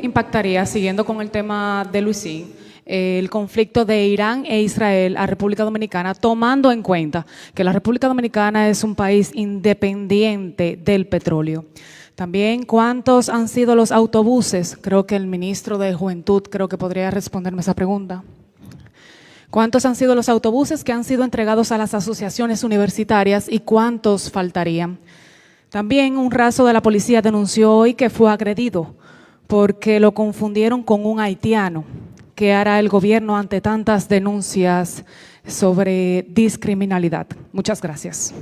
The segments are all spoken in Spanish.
impactaría, siguiendo con el tema de Luisín, el conflicto de Irán e Israel a República Dominicana, tomando en cuenta que la República Dominicana es un país independiente del petróleo? También, ¿cuántos han sido los autobuses? Creo que el ministro de Juventud creo que podría responderme esa pregunta. ¿Cuántos han sido los autobuses que han sido entregados a las asociaciones universitarias y cuántos faltarían? También un raso de la policía denunció hoy que fue agredido porque lo confundieron con un haitiano. ¿Qué hará el gobierno ante tantas denuncias sobre discriminalidad? Muchas gracias.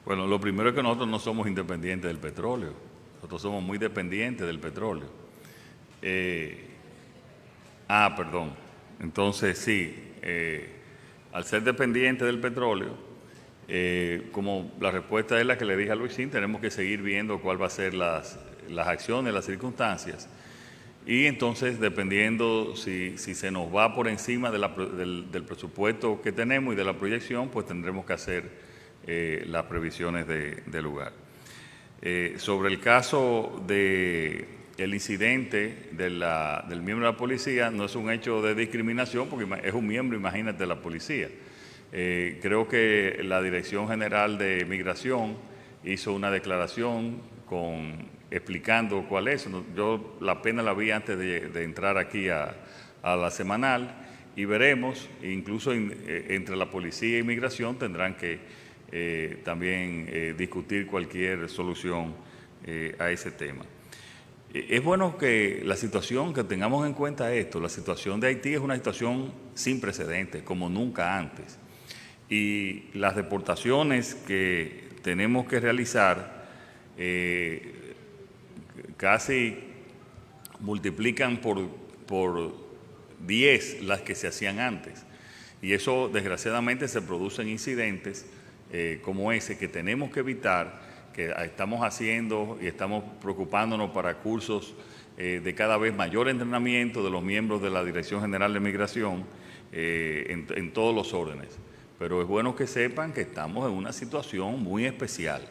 Bueno, lo primero es que nosotros no somos independientes del petróleo. Nosotros somos muy dependientes del petróleo. Perdón. Entonces, sí, al ser dependiente del petróleo, como la respuesta es la que le dije a Luisín, tenemos que seguir viendo cuál va a ser las acciones, las circunstancias. Y entonces, dependiendo si se nos va por encima del presupuesto que tenemos y de la proyección, pues tendremos que hacer las previsiones de lugar. Sobre el caso del incidente del miembro de la policía, no es un hecho de discriminación porque es un miembro, imagínate, de la policía. Creo que la Dirección General de Migración hizo una declaración explicando cuál es. Yo la pena la vi antes de entrar aquí a la semanal y veremos, incluso entre la policía y migración tendrán que también discutir cualquier solución a ese tema. Es bueno que la situación, que tengamos en cuenta esto, la situación de Haití es una situación sin precedentes, como nunca antes. Y las deportaciones que tenemos que realizar casi multiplican por 10 las que se hacían antes. Y eso, desgraciadamente, se producen incidentes como ese que tenemos que evitar, que estamos haciendo y estamos preocupándonos para cursos de cada vez mayor entrenamiento de los miembros de la Dirección General de Migración en todos los órdenes. Pero es bueno que sepan que estamos en una situación muy especial,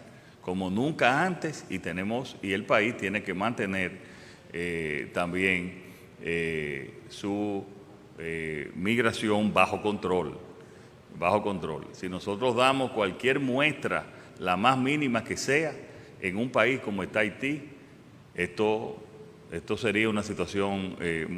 como nunca antes, y el país tiene que mantener también su migración bajo control. Si nosotros damos cualquier muestra, la más mínima que sea, en un país como está Haití, esto sería una situación muy